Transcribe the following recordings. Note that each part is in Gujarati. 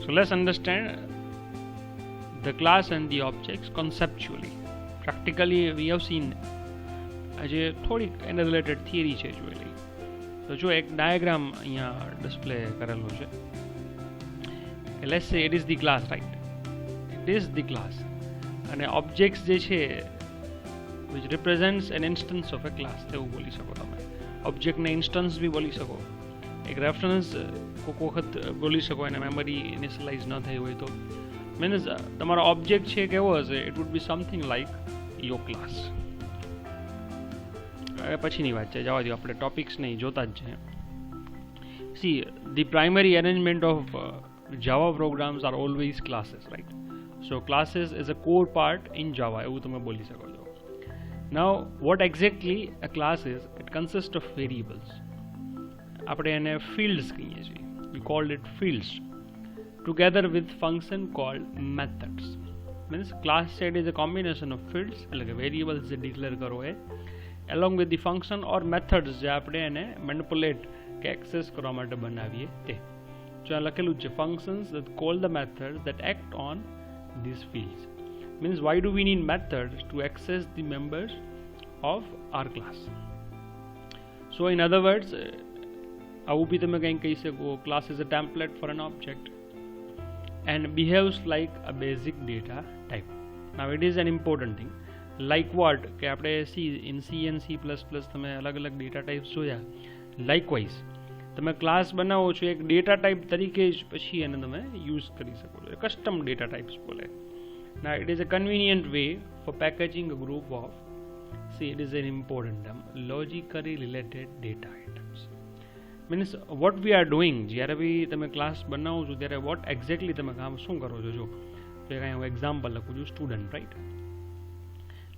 So let's understand the class and the objects conceptually. Practically we have seen આજે થોડીક એને રિલેટેડ થિયરી છે જોયેલી. તો જો એક ડાયાગ્રામ અહીંયા ડિસ્પ્લે કરેલો છે. લેટ્સ સે it is the class, right? It is the class અને ઓબ્જેક્ટ્સ જે છે which represents an instance of a class તેવું બોલી શકો તમે. ઓબ્જેક્ટને ઇન્સ્ટન્સ બી બોલી શકો, એક રેફરન્સ કોઈક વખત બોલી શકો એને મેમરી ઇનિશિયલાઇઝ ન થઈ હોય તો. મીન્સ તમારો ઓબ્જેક્ટ છે કેવો હશે? It would be something like your class. પછીની વાત છે, જવા દો, આપણે ટોપિક્સ નહીં જોતા જ છે. See the primary arrangement of Java programs are always classes, right? So classes is a core part in Java એવું તમે બોલી શકો છો. Now what exactly a class is? It consist of variables. આપણે એને ફિલ્ડ્સ કહીએ છીએ. We called it fields together with function called methods. Means class set is a combination of fields એટલે કે વેરિયેબલ્સ જે ડિક્લેર કરો એ along with the function or methods જે આપણે એને મેનિપ્યુલેટ કે એક્સેસ કરવા માટે બનાવીએ તે. જો આ લખેલું છે functions that call the methods that act on these fields. Means why do we need methods to access the members of our class? So in other words, આવું બી તમે કંઈ કહી શકો, class is a template for an object and behaves like a basic data type. Now it is an important thing. Like what કે આપણે in C and C plus plus તમે અલગ અલગ ડેટા ટાઈપ્સ જોયા. લાઇકવાઇઝ તમે ક્લાસ બનાવો છો એક ડેટા ટાઈપ તરીકે જ પછી એને તમે યુઝ કરી શકો છો. કસ્ટમ ડેટા ટાઈપ્સ બોલે. ના it is a convenient way for packaging a group of it is an important term logically related data items. Means what we are doing, જ્યારે બી તમે ક્લાસ બનાવો છો ત્યારે વોટ એક્ઝેક્ટલી તમે કામ શું કરો છો? જો કાંઈ હું એક્ઝામ્પલ લખું છું, સ્ટુડન્ટ, રાઈટ?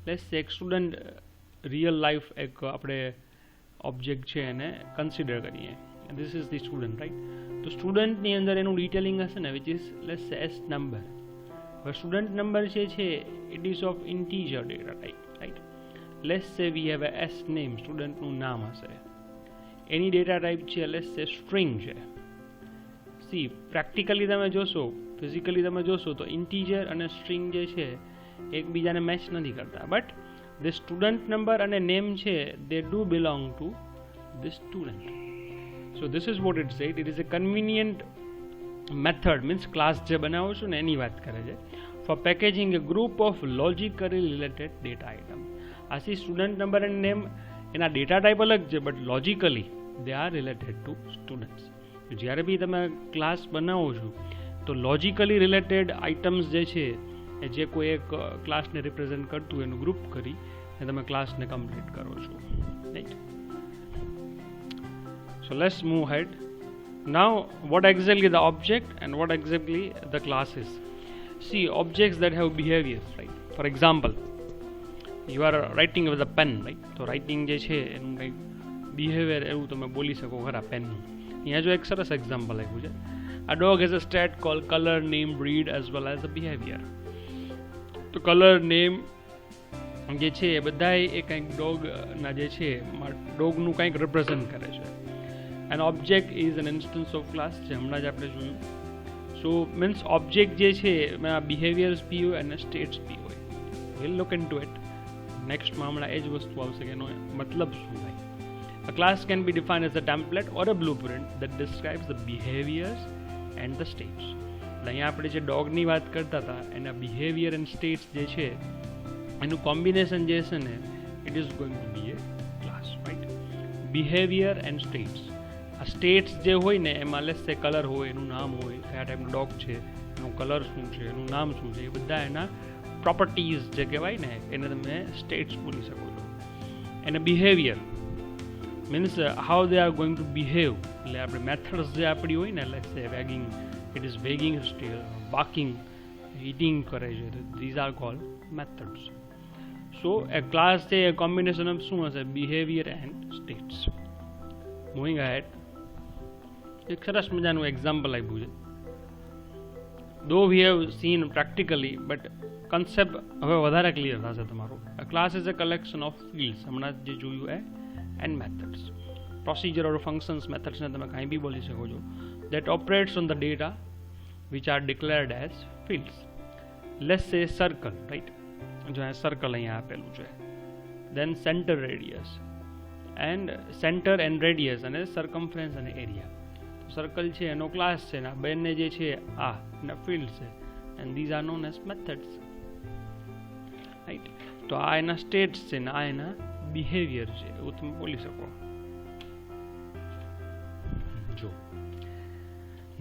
લેટ્સ સે એક સ્ટુડન્ટ રિયલ લાઈફ એક આપણે ઓબ્જેક્ટ છે એને કન્સિડર કરીએ. This is the student, right? તો સ્ટુડન્ટની અંદર એનું ડિટેલિંગ હશે ને વિચ ઇઝ લેટ્સ સે એસ નંબર. હવે સ્ટુડન્ટ નંબર જે છે it ease of integer data type, right? Let's સે વી હેવ એસ નેમ, સ્ટુડન્ટનું નામ હશે. એની ડેટા ટાઈપ છે લેટ્સ સે સ્ટ્રિંગ છે. સી પ્રેક્ટિકલી તમે જોશો, ફિઝિકલી તમે જોશો તો ઇન્ટીજર અને સ્ટ્રિંગ જે છે એકબીજાને મેચ નથી કરતા. બટ ધ સ્ટુડન્ટ નંબર અને નેમ છે they do belong to the student. So this is what it said. It is a convenient method, means class જે બનાવો છો ને એની વાત કરે છે, for packaging a group of logically related data item. આથી સ્ટુડન્ટ નંબર એન્ડ નેમ એના ડેટા ટાઈપ અલગ છે but logically they are related to students. જ્યારે બી તમે ક્લાસ બનાવો છો તો લોજિકલી રિલેટેડ આઇટમ્સ જે છે એ જે કોઈ એક ક્લાસને રિપ્રેઝેન્ટ કરતું એનું ગ્રુપ કરી અને તમે ક્લાસને કમ્પ્લીટ કરો છો, right? So let's move ahead. Now what exactly the object and what exactly the class is? See objects that have behaviours, right? For example you are writing with a pen, right? તો રાઇટિંગ જે છે એનું કંઈક બિહેવિયર એવું તમે બોલી શકો ખરા પેનનું. અહીંયા જો એક સરસ એક્ઝામ્પલ આપ્યું છે. A dog has a stat called color, name, breed as well as a behavior. તો કલર, નેમ જે છે એ બધા એ કંઈક ડોગના જે છે ડોગનું કંઈક રિપ્રેઝન્ટ કરે છે. N object is an instance of class, જે હમણાં જ આપણે જોયું. સો મીન્સ ઓબ્જેક્ટ જે છે એમાં બિહેવિયર્સ બી હોય અને સ્ટેટ્સ બી હોય. Will look into it. નેક્સ્ટમાં હમણાં એ જ વસ્તુ આવશે કે એનો મતલબ શું થાય. A class can be defined as a template or a blueprint that describes the behaviors and the states. અહીંયા આપણે જે ડોગની વાત કરતા હતા એના બિહેવિયર એન્ડ સ્ટેટ્સ જે છે એનું કોમ્બિનેશન જે છે ને it is going to be a class, right? Behaviour and states. આ સ્ટેટ્સ જે હોય ને એમાં લેટ્સ સે કલર હોય, એનું નામ હોય, કયા ટાઈપનો ડોગ છે, એનું કલર શું છે, એનું નામ શું છે, એ બધા એના પ્રોપર્ટીઝ જે કહેવાય ને એને તમે સ્ટેટ્સ બોલી શકો છો. એને behaviour means how they are going to behave. એટલે આપણે મેથડ્સ જે આપણી હોય ને let's say wagging, it is wagging his tail, barking, eating કરે છે, these are called methods. So એ ક્લાસ છે એ કોમ્બિનેશન ઓફ શું હશે? Behaviour and states. Moving ahead. એક સરસ મજાનું એક્ઝામ્પલ આપ્યું છે. Though we have seen practically but concept હવે વધારે ક્લિયર થશે તમારું. A class is a collection of fields, હમણાં જે જોયું એ, and methods. Procedure or functions, methods ને તમે કાંઈ બી બોલી શકો છો. That operates on the data which are declared as fields. Let's say circle, right? જો આ circle અહીંયા આપેલું છે. Then center radius and center and radius અને circumference અને area. Circle છે એનો ક્લાસ છે ને આ બંને જે છે આ એના fields છે, and these are known as methods, right? તો આ એના states છે ને આ એના behavior છે, એવું તમે બોલી શકો. જો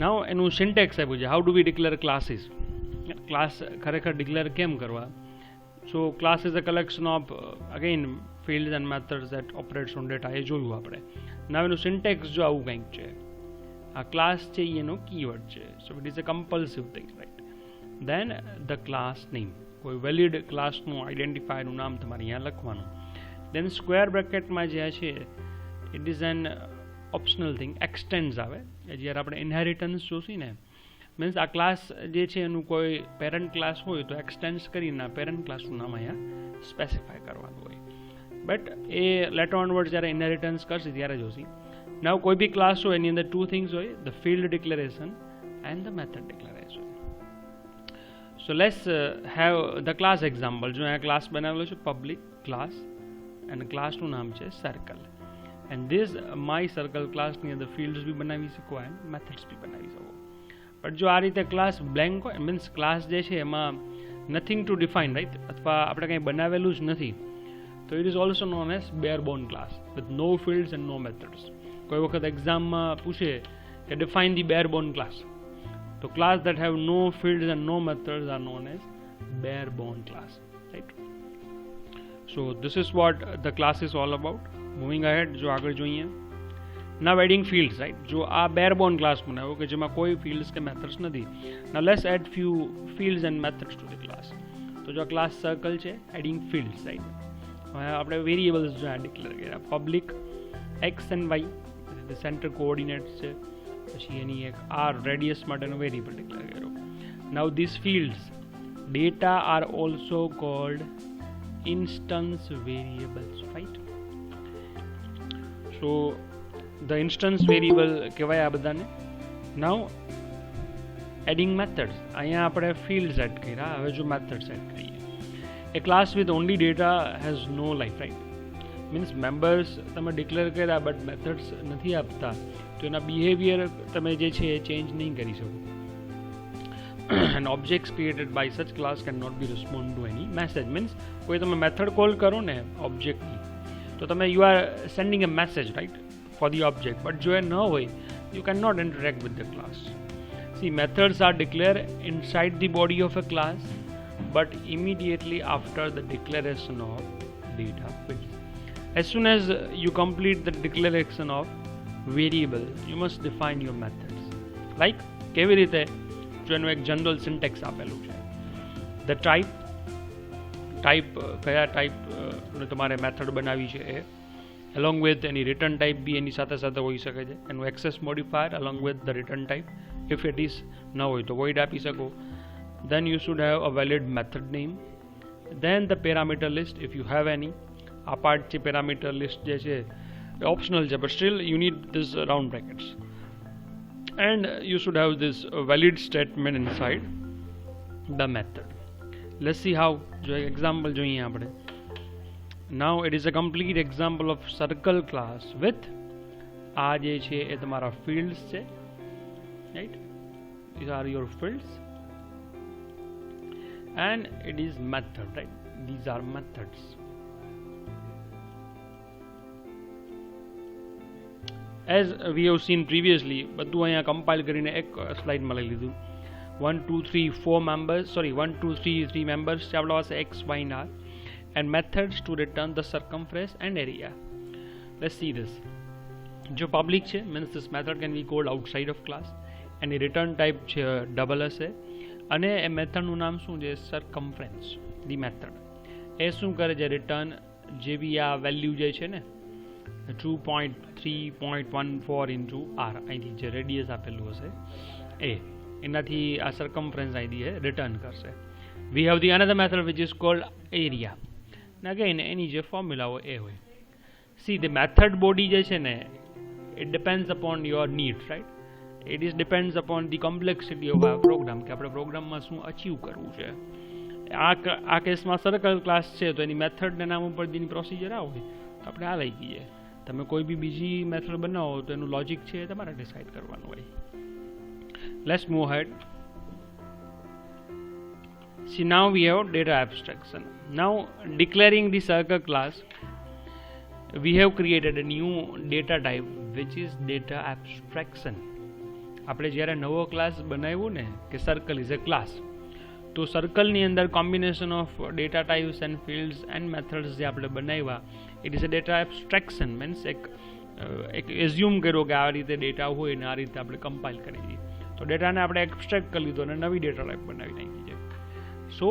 now એનું syntax આપ્યું છે, how do we declare classes? Class ખરેખર ડિક્લેર કેમ કરવા? So class is a collection of again fields and methods that operates on data, એ જોયું આપણે. now એનું સિન્ટેક્સ જો આવું કંઈક છે, આ ક્લાસ છે એનો કીવર્ડ છે, so it is a compulsive thing, right? Then the class name, કોઈ વેલિડ ક્લાસનું આઈડેન્ટિફાયરનું નામ તમારે અહીંયા લખવાનું. દેન સ્ક્વેર બ્રેકેટમાં જે છે it is an optional thing, extends આવે જ્યારે આપણે ઇનહેરિટન્સ જોશી ને, મીન્સ આ ક્લાસ જે છે એનું કોઈ પેરેન્ટ ક્લાસ હોય તો એક્સટેન્ડ કરીને પેરેન્ટ ક્લાસનું નામ અહીંયા સ્પેસિફાય કરવાનું હોય. બટ એ લેટર ઓનવર્ડ જ્યારે ઇનહેરિટન્સ કરશે ત્યારે જોશી. નાવ કોઈ બી ક્લાસ હોય એની અંદર ટુ થિંગ્સ હોય, the field declaration and the method declaration. So let's have the class example. જો અહીંયા ક્લાસ બનાવેલો છે પબ્લિક ક્લાસ અને ક્લાસનું નામ છે circle, and this my circle ક્લાસની અંદર ફિલ્ડ્સ બી બનાવી શકો એન્ડ મેથડ્સ બી બનાવી શકો. બટ જો આ રીતે ક્લાસ બ્લેન્ક હોય, મીન્સ ક્લાસ જે છે એમાં નથિંગ ટુ ડિફાઇન, રાઈટ, અથવા આપણે કંઈ બનાવેલું જ નથી, તો it is also known as bare bone class with no fields and no methods. કોઈ વખત એક્ઝામમાં પૂછે કે define the bare bone class, તો class that have no fields and no methods are known as bare bone class, right? So this is what the class is all about. Moving ahead, જો આગળ જોઈએ. Now adding fields, right? જો આ બેર બોન ક્લાસ બનાવ્યો કે જેમાં કોઈ ફિલ્ડ્સ કે મેથડ્સ નથી. Now let's add few fields and methods to the class. તો જો આ ક્લાસ સર્કલ છે, એડિંગ ફિલ્ડ્સ, રાઈટ? હવે આપણે વેરિયેબલ્સ જો આ ડિક્લેર કર્યા, public X and Y, the centre coordinates છે, પછી એની એક આર રેડિયસ માટેનો વેરિયેબલ ડિક્લેર કર્યો. Now this fields data are also called instance variables, right? So the instance variable કહેવાય આ બધાને. નાવ એડિંગ મેથડ્સ, અહીંયા આપણે ફિલ્ડ્સ એડ કર્યા, હવે જો મેથડ્સ એડ કરીએ. A class with only data has no life, right? Means members તમે ડિક્લેર કર્યા બટ મેથડ્સ નથી આપતા, તો એના બિહેવિયર તમે જે છે એ ચેન્જ નહીં કરી શકો. And objects created by such class cannot be respond to any message. Means કોઈ તમે મેથડ કોલ કરો ને ઓબ્જેક્ટની, તો તમે you are sending a message, right, for the object. But જો એ ન હોય, you can not interact with the class. See, methods are declare inside the body of a class, but immediately after the declaration of data fields. As soon as you complete the declaration of variable, you must define your methods. Like કેવી રીતે? જો એનું એક જનરલ સિન્ટેક્સ આપેલું છે. The type કયા ટાઈપ તમારે મેથડ બનાવી છે એ, along with એની રિટર્ન ટાઈપ બી એની સાથે સાથે હોઈ શકે છે. એનું access modifier along with the return type, if it is ન હોય તો void આપી શકો. Then you should have a valid method name. Then the parameter list, if you have any. આ પાર્ટ છે પેરામીટર લિસ્ટ જે છે ઓપ્શનલ છે, but still you need this round brackets. And you should have this valid statement inside the method. Let's see how. જો એક્ઝામ્પલ જોઈએ આપણે. Now it is a complete example of circle class with આ જે છે એ તમારા fields છે, right? These are your fields. And it is method, right? These are methods. As we have seen previously, બધું અહીંયા કમ્પાઇલ કરીને એક સ્લાઇડમાં લઈ લીધું. 1 2 3 4 members, sorry 1 2 3 3 members છે આપણા પાસે x y and r, and methods to return the circumference and area. Let's see this. જો public છે, means this method can be called outside of class, and the return type છે double હશે, અને એ મેથડનું નામ શું છે? Circumference, the method. એ શું કરે છે? રિટર્ન જે બી આ વેલ્યુ જે છે ને 2.3.14 ઇન્ટુ આર, અહીંથી જે રેડિયસ આપેલું હશે એનાથી આ સરકમફરન્સ અહીંથી એ રિટર્ન કરશે. We have the another method which is called area. Again એની જે ફોર્મ્યુલા હોય એ હોય. સી, ધ મેથડ બોડી જે છે ને, it depends upon your needs, right? It is depends upon the complexity of આ પ્રોગ્રામ, કે આપણે પ્રોગ્રામમાં શું અચીવ કરવું છે. આ કેસમાં સર્કલ ક્લાસ છે તો એની મેથડના નામ ઉપર જેની પ્રોસિજર આ હોય તો આપણે આ લઈ જઈએ. તમે કોઈ બી બીજી મેથડ બનાવો તો એનું લોજિક છે એ તમારે ડિસાઇડ કરવાનું હોય. Let's move ahead. See, now we have data abstraction. Now, declaring the circle class, we have created a new data type which is data abstraction. આપણે જ્યારે નવો ક્લાસ બનાવ્યું ને કે સર્કલ ઇઝ અ ક્લાસ, તો સર્કલની અંદર combination of data types and fields and methods જે આપણે બનાવ્યા, it is a data abstraction. Means એક એઝ્યુમ કર્યો કે આ રીતે ડેટા હોય ને આ રીતે આપણે કમ્પાઇલ કરી દઈએ, તો ડેટાને આપણે એબ્સ્ટ્રેક્ટ કરી લીધો અને નવી ડેટા ટાઈપ બનાવી નાખી છે. So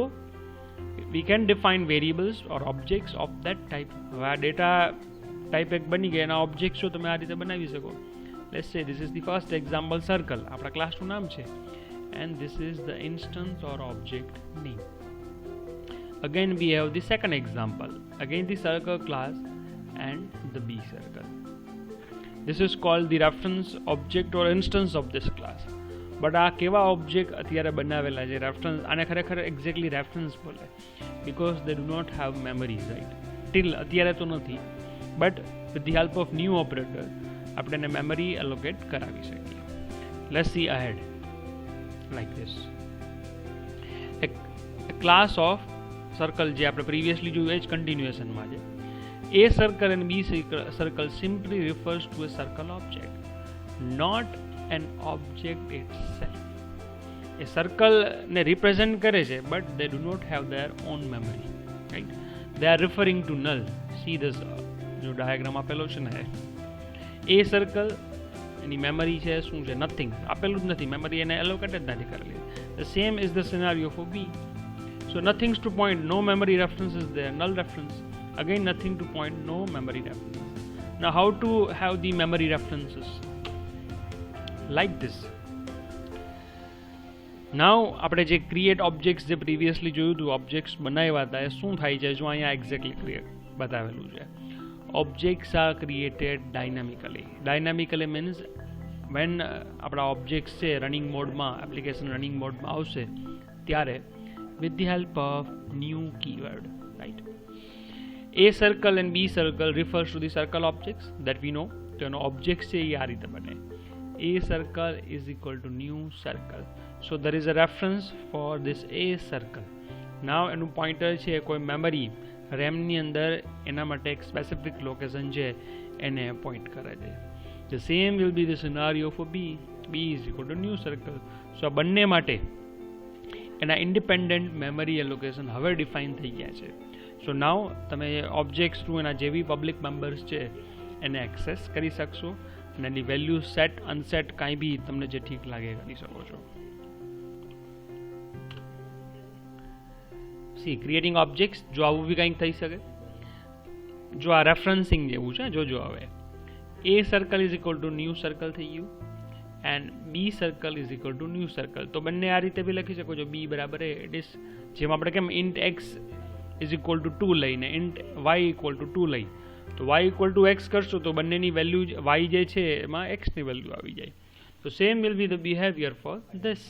we can define variables or objects of that type. હવે આ ડેટા ટાઈપ એક બની ગયા, એના ઓબ્જેક્ટ્સો તમે આ રીતે બનાવી શકો. લેટ્સ સે this is the first example circle, આપણા ક્લાસનું નામ છે, and this is the instance or object name. Again we have the second example, again the circle class and the B circle. This is called the reference object or instance of this class. But આ કેવા ઓબ્જેક્ટ અત્યારે બનાવેલા છે રેફરન્સ, આને ખરેખર એક્ઝેક્ટલી રેફરન્સ બોલે, because they do not have memories, right. Till અત્યારે તો નથી, but with the help of new operator આપણે એને મેમરી એલોકેટ કરાવી શકીએ. Let's see ahead like this. એક ક્લાસ ઓફ સર્કલ જે આપણે પ્રીવિયસલી જોયું એ જ કન્ટિન્યુએશનમાં છે. A circle and B circle simply refers to a circle object, not an object itself. A circle ને રિપ્રેઝેન્ટ કરે છે, but they do not have their own memory, right? They are referring to null. See this જો ડાયાગ્રામ આપેલો છે ને, એ સર્કલ એની મેમરી છે શું છે, નથિંગ, આપેલું જ નથી, મેમરી એને એલોકેટ જ નથી કરેલી. The same is the scenario for B. So nothing to point, no memory reference is there, null reference. Again nothing to point, no memory reference. Now how to have the memory references? Like this. Now આપણે જે ક્રિએટ ઓબ્જેક્ટ્સ જે પ્રીવિયસલી જોયું હતું, ઓબ્જેક્ટ્સ બનાવ્યા હતા, એ શું થાય છે જો અહીંયા એક્ઝેક્ટલી ક્રિએટ બતાવેલું છે. Objects are created dynamically means when આપણા ઓબ્જેક્ટ્સ છે રનિંગ મોડમાં, એપ્લિકેશન રનિંગ મોડમાં આવશે ત્યારે with the help of new keyword, right. A circle and B circle refers to the circle objects that we know. તો એનો ઓબ્જેક્ટ છે એ આ રીતે બને. A circle is equal to new circle. So there is a reference for this A circle. Now એનું પોઇન્ટર છે કોઈ મેમરી રેમની અંદર, એના માટે એક સ્પેસિફિક લોકેશન છે એને પોઇન્ટ કરે છે. The same will be the scenario for B. B is equal to new circle. So આ બંને માટે એના ઇન્ડિપેન્ડન્ટ મેમરી એલોકેશન હવે ડિફાઇન થઈ ગયા છે. સો નાઉ તમે ઓબ્જેક્ટ્સ થ્રુ એના જે બી પબ્લિક મેમ્બર્સ છે એને એક્સેસ કરી શકશો અને એની વેલ્યુ સેટ અનસેટ કાંઈ બી તમને જે ઠીક લાગે કરી શકો છો. સી ક્રિએટિંગ ઓબ્જેક્ટ્સ, જો આવું બી કંઈક થઈ શકે. જો આ રેફરન્સિંગ જેવું છે, જોજો હવે A circle is equal to new circle થઈ ગયું and B circle is equal to new circle. તો બંને આ રીતે બી લખી શકો છો, બી બરાબર એ. ઇટ ઇઝ જેમ આપણે કેમ int x is equal two 2 લઈને ઇન્ટ વાય ઇક્વલ ટુ 2 લઈ, તો વાય ઇક્વલ ટુ એક્સ કરશો તો બંનેની વેલ્યુ વાય જે છે એમાં એક્સની વેલ્યુ આવી જાય. તો same will be the behaviour for this.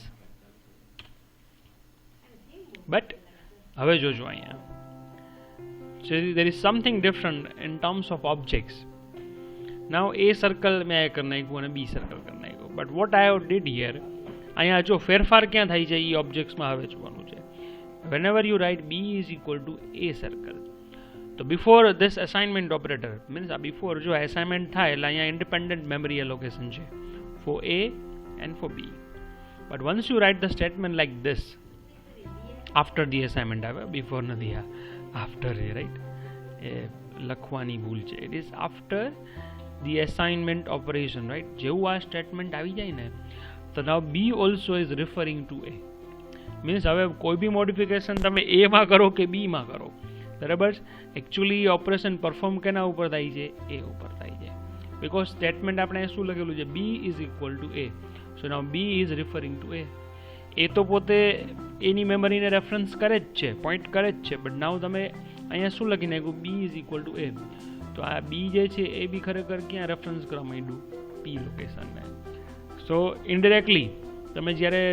But હવે જોજો અહીંયા, there is something different in terms of objects. Now A circle મેં આ કરી નાખ્યું અને B circle કરી નાખ્યું. But what I have did here, અહીંયા જો ફેરફાર ક્યાં થાય છે એ ઓબ્જેક્ટ્સમાં હવે જોવાનું છે. Whenever you write B is equal to A circle, તો before this assignment operator means before જો assignment થાય એટલે અહીંયા independent memory allocation છે for A and for B. But once you write the statement like this, after the assignment આવે, before નથી, after, right? લખવાની ભૂલ છે. It is after the assignment operation, right? જેવું આ સ્ટેટમેન્ટ આવી જાય ને તો now B also is referring to A. Means હવે કોઈ બી મોડિફિકેશન તમે A માં કરો કે B માં કરો, બરાબર, એકચ્યુઅલી ઓપરેશન પરફોર્મ કેના ઉપર થાય છે? A ઉપર થાય છે. બિકોઝ સ્ટેટમેન્ટ આપણે શું લખેલું છે? B is equal to A. So now B is referring to A. એ તો પોતે એની મેમરીને રેફરન્સ કરે જ છે, પોઈન્ટ કરે જ છે, બટ નાવ તમે અહીંયા શું લખી નાખ્યું? B is equal to A. તો આ B જે છે એ બી ખરેખર ક્યાં રેફરન્સ કરવા માંડ્યું? P લોકેશનને. સો ઇનડિરેક્ટલી તમે જ્યારે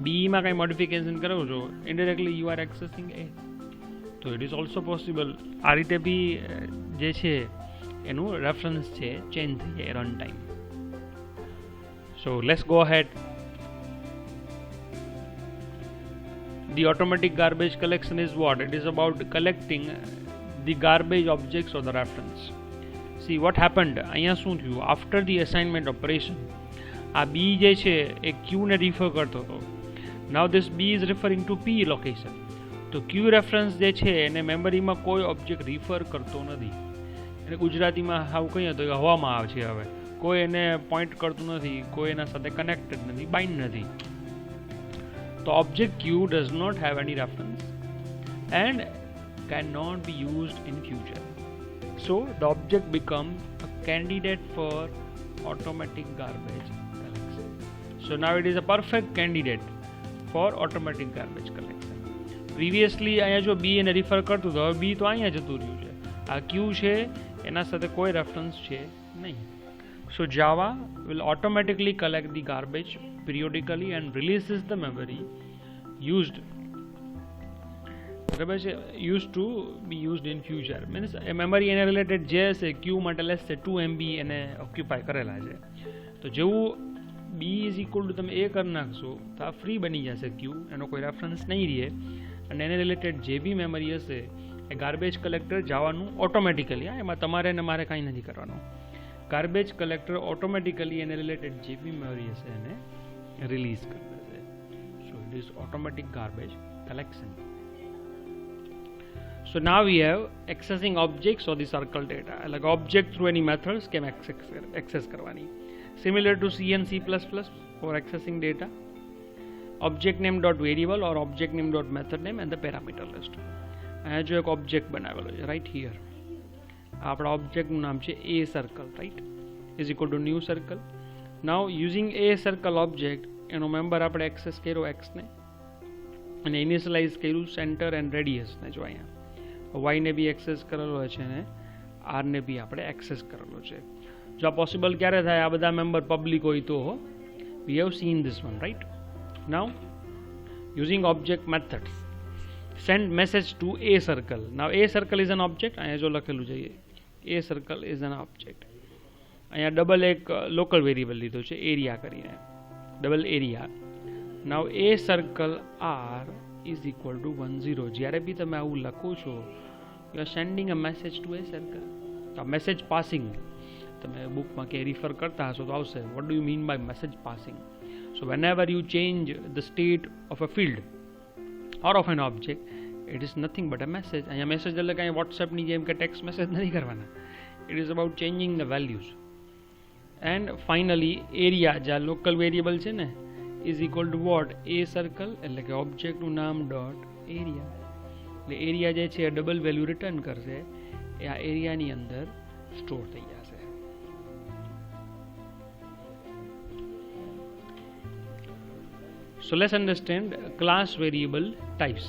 બીમાં કંઈ મોડિફિકેશન કરો છો ઇનડિરેક્ટલી યુ આર એક્સેસિંગ એ, તો ઇટ ઇઝ ઓલ્સો પોસિબલ આ રીતે બી જે છે એનું રેફરન્સ છે ચેન્જ થઈ જાય run time. So let's go ahead. The automatic garbage collection is what? It is about collecting the garbage objects or the reference. See what happened. અહીંયા શું થયું? After the assignment operation, આ B જે છે એ Q ને રિફર કરતો હતો. Now this B is referring to P location. તો Q રેફરન્સ જે છે એને મેમરીમાં કોઈ ઓબ્જેક્ટ રિફર કરતો નથી. એને ગુજરાતીમાં આવું કહીએ તો હવામાં આવે છે. હવે કોઈ એને પોઈન્ટ કરતું નથી, કોઈ એના સાથે કનેક્ટેડ નથી, બાઇન્ડ નથી. The object Q does not have any reference and cannot be used in future. So the object becomes a candidate for automatic garbage collection. So now it is a perfect candidate for automatic garbage collection. Previously અહીંયા જો B એને રિફર કરતું તો હવે B તો અહીંયા જતું રહ્યું છે. આ Q છે એના સાથે કોઈ રેફરન્સ છે નહીં. So Java will automatically collect the garbage periodically and releases the memory used to be used in future. Means a memory એને રિલેટેડ જે હશે Q માટે લેસ છે 2 MB એને ઓક્યુપાય કરેલા છે. તો જેવું B ઇઝ ઇક્વલ ટુ તમે એ કરી નાખશો તો આ ફ્રી બની જશે Q, એનો કોઈ રેફરન્સ નહીં રહે અને એને રિલેટેડ જે બી મેમરી હશે એ ગાર્બેજ કલેક્ટર જવાનું ઓટોમેટિકલી. એમાં તમારે ને મારે કાંઈ નથી કરવાનું. ગાર્બેજ કલેક્ટર ઓટોમેટિકલી એને રિલેટેડ જે બી મેમરી હશે એને રિલીઝ કરી દેશે. સો it is automatic garbage collection. So now we have accessing objects or the circle data. Like object through any methods can access કરવાની. Similar to C and C++ for accessing data. Object name dot variable or object name dot method name and the parameter list. અહીંયા જો એક ઓબ્જેક્ટ બનાવેલો છે રાઈટ હિયર. આપણા ઓબ્જેક્ટનું નામ છે A circle, right? Is equal to new circle. Now using A circle object એનો મેમ્બર આપણે એક્સેસ કર્યો x ને અને ઇનિશિયલાઇઝ કર્યું સેન્ટર એન્ડ રેડિયસ ને. જો અહીંયા y ને બી એક્સેસ કરેલો છે ને r ને બી આપણે એક્સેસ કરેલો છે. જો આ પોસિબલ ક્યારે થાય? આ બધા મેમ્બર પબ્લિક હોય તો. વી have scene this one right. Now using object methods send message to A circle. Now A circle is an object. અહીંયા જો લખેલું છે A circle is an object. અહીંયા ડબલ એક લોકલ વેરિયેબલ લીધો છે એરિયા કરીને, double area. Now A circle R is equal to 10. જ્યારે બી તમે આવું લખો છો you are sending a message to A circle. તો મેસેજ પાસિંગ તમે બુકમાં કે રિફર કરતા હશો તો આવશે what do you mean by message passing. So whenever you change the state of a field or of an object, it is nothing but a message. અહીંયા મેસેજ એટલે કાંઈ વોટ્સએપની જેમ કે ટેક્સ્ટ મેસેજ નથી કરવાના. It is about changing the values. And finally area જ્યાં લોકલ વેરિયેબલ છે ને is equal to what? A circle એટલે કે ઓબ્જેક્ટનું નામ ડોટ એરિયા. એટલે એરિયા જે છે એ ડબલ વેલ્યુ રિટર્ન કરશે એ આ એરિયાની અંદર સ્ટોર થઈ જશે. So let's understand class variable types.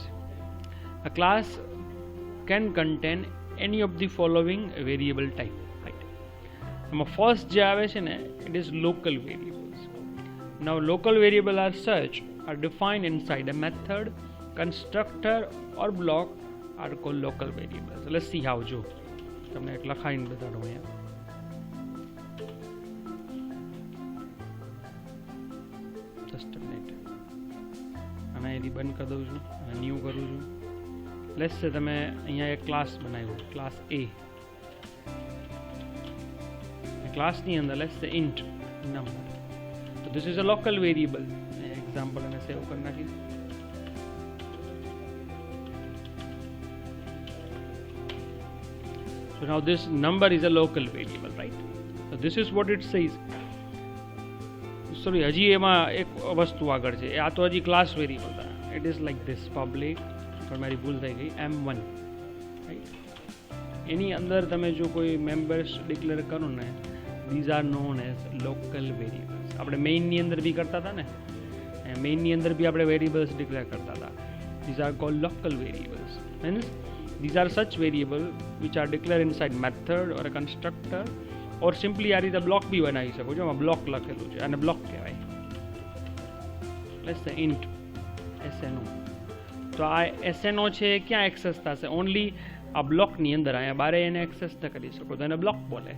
A class can contain any of the following variable type, right? First જે આવે છે ને it is local variables. Now local variable are such are defined inside a method, constructor or block are called local variables. So let's see how. જો તમને એક લખાઈને બતાડો અહીંયા. Just a minute. અને એની બંધ કરી દઉં છું, ન્યૂ કરું છું. લેટ્સ સે તમે અહીંયા એક ક્લાસ બનાવ્યો, ક્લાસ A. ક્લાસની અંદર લેટ્સ સે ઇન્ટ નંબર. તો this is a local variable. Example અને સેવ કરી નાખી. So now this number is a local variable, right? So this is what it says. Sorry, હજી એમાં એક વસ્તુ આગળ છે. આ તો હજી ક્લાસ વેરિયેબલ હતા. It is like this public, પણ મારી ભૂલ થઈ ગઈ, M1, right? એની અંદર તમે જો કોઈ મેમ્બર્સ ડિક્લેર કરો ને these are known as local variables. આપણે મેઇનની અંદર બી કરતા હતા ને, મેઇનની અંદર બી આપણે વેરિયેબલ્સ ડિક્લેર કરતા હતા. These are called local variables. Means these are such variables which are declared inside method or a constructor or simply આ રીતે બ્લોક બી બનાવી શકો છો. આમાં બ્લોક લખેલું છે અને બ્લોક કહેવાય. લેટ્સ સે ઇન્ટ SNO. તો આ SNO છે ક્યાં એક્સેસ થશે? ઓનલી આ બ્લોકની અંદર. અહીંયા બારે એને એક્સેસ ન કરી શકો તો એને બ્લોક બોલે.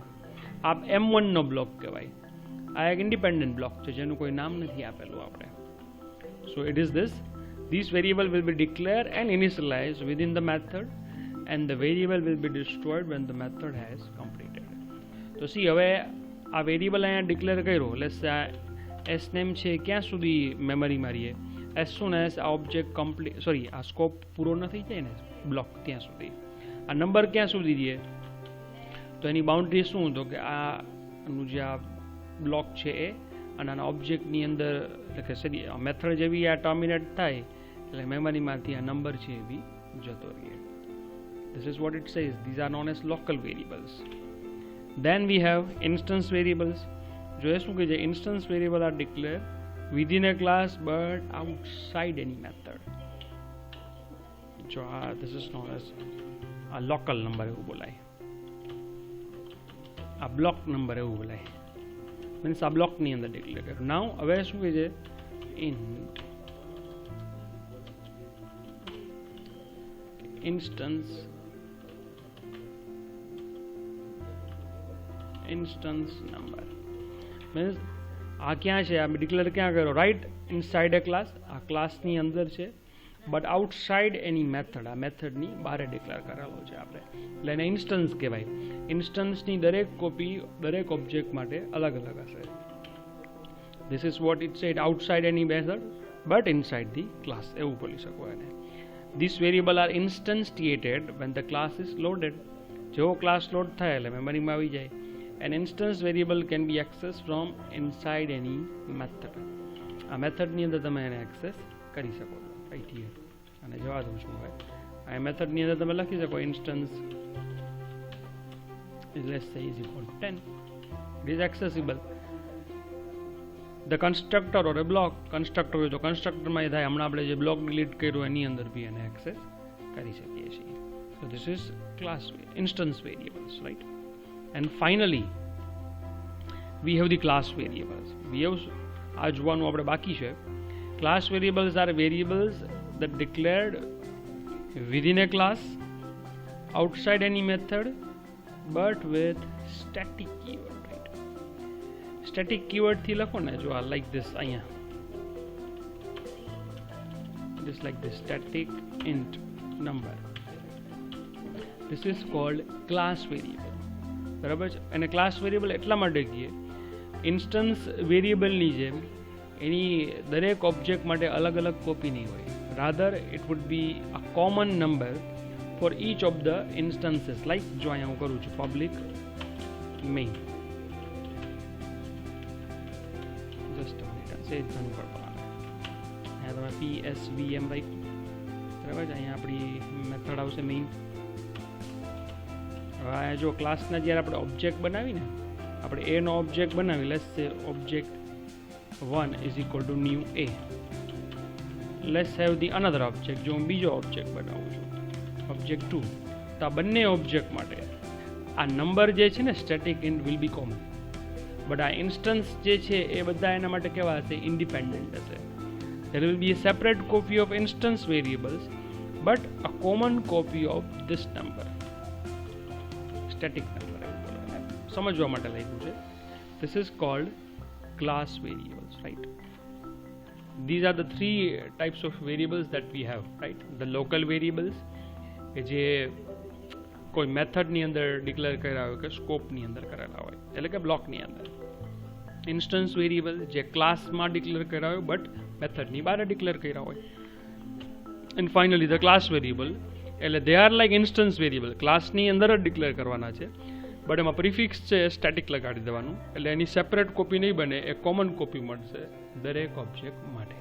આ M1 નો બ્લોક કહેવાય. આ એક ઇન્ડિપેન્ડન્ટ બ્લોક છે જેનું કોઈ નામ નથી આપેલું આપણે. સો it is this variable will be declared and initialized within the method and the variable will be destroyed when the method has completed. તો સી હવે આ વેરિયેબલ અહીંયા ડિક્લેર કર્યો. લેટ્સ આ sname છે ક્યાં સુધી મેમરી મારીએ? as soon as આ ઓબ્જેક્ટ કમ્પ્લીટ આ સ્કોપ પૂરો ન થઈ જાય ને બ્લોક ત્યાં સુધી. આ નંબર ક્યાં સુધી દે? તો એની બાઉન્ડ્રી શું? તો કે આનું જે આ બ્લોક છે એ અને આના ઓબ્જેક્ટની અંદર એટલે કે સરી મેથડ જેવી આ ટર્મિનેટ થાય એટલે મેમરીમાંથી આ નંબર છે એ બી જતો રહે. This is what it says. These are known as local variables. Then we have instance variables. જો એ શું કહે છે? Instance variable are declared within a class but outside any method. જો this is known as a local number એવું બોલાય. આ બ્લોક નંબર એવું બોલાય. મીન્સ આ બ્લોકની અંદર ડિક્લેર કર્યું. નાઉ હવે શું કહે છે? ઇન્ટ instance number મીન્સ આ ક્યાં છે? આ ડિક્લેર ક્યાં કર્યો? રાઈટ ઇનસાઇડ એ ક્લાસ. આ ક્લાસની અંદર છે બટ આઉટસાઇડ એની મેથડ. આ મેથડની બહાર ડિક્લેર કરેલો છે આપણે એટલે એને ઇન્સ્ટન્સ કહેવાય. ઇન્સ્ટન્સની દરેક કોપી દરેક ઓબ્જેક્ટ માટે અલગ અલગ હશે. This is what it said outside એની method but inside the class એવું બોલી શકો એને. These variables are instantiated when the class is loaded. જેવો ક્લાસ લોડ થાય એટલે મેમરીમાં આવી જાય. An instance variable can be accessed from inside any method. આ મેથડની અંદર તમે એને એક્સેસ કરી શકો છો. રાઈટ હિયર અને જવા દઉં છું હવે. આ મેથડની અંદર તમે લખી શકો instance let's say is equal to 10. It is accessible. The constructor or a block constructor હોય તો કન્સ્ટ્રક્ટરમાં એ થાય. હમણાં આપણે જે બ્લોક ડિલીટ કર્યું એની અંદર બી એને એક્સેસ કરી શકીએ છીએ. So this is class instance variables, right? And finally we have the class variables. We have આ જોવાનું આપણે બાકી છે. Class variables are variables that declared within a class outside any method but with static keyword, right? Static keyword થી લખો ને જો આ like this અહીંયા just like this static int number. This is called class variable. બરાબર છે. અને ક્લાસ વેરિયેબલ એટલા માટે કહીએ ઇન્સ્ટન્સ વેરિયેબલની જેમ એની દરેક ઓબ્જેક્ટ માટે અલગ અલગ કોપી નહીં હોય. Rather it would be a common number for each of the instances. Like જો અહીંયા હું કરું છું પબ્લિક મેઇન જસ્ટ સેજ ધન પડવાના અહીંયા તમે PSVM રાખ્યું બરાબર છે. અહીંયા આપણી મેથડ આવશે મેઇન. હવે આ જો ક્લાસના જ્યારે આપણે ઓબ્જેક્ટ બનાવીને આપણે એનો ઓબ્જેક્ટ બનાવી લેટ્સ સે object 1 is equal to new A. Let's have the another object. જો હું બીજો ઓબ્જેક્ટ બનાવું છું ઓબ્જેક્ટ 2 તો આ બંને ઓબ્જેક્ટ માટે આ નંબર જે છે ને static int will be common but આ ઇન્સ્ટન્સ જે છે એ બધા એના માટે કેવા હશે? ઇન્ડિપેન્ડન્ટ હશે. there will be a separate copy of instance variables but a common copy of this number. Static number સમજવા માટે લખ્યું છે. This is called class variables, right? These are the three types of variables that we have, right? The local variables કે જે કોઈ મેથડની અંદર ડિક્લેર કર્યા હોય કે સ્કોપની અંદર કરેલા હોય એટલે કે બ્લોકની અંદર. ઇન્સ્ટન્સ વેરિયેબલ જે ક્લાસમાં ડિક્લેર કર્યા હોય બટ મેથડની બહાર ડિક્લેર કર્યા હોય. And finally the class variable એટલે they are like instance variable. ક્લાસની અંદર જ ડિક્લેર કરવાના છે બટ એમાં પ્રિફિક્સ છે સ્ટેટિક લગાડી દેવાનું એટલે એની સેપરેટ કોપી નહીં બને. એ કોમન કોપી મળશે દરેક ઓબ્જેક્ટ માટે.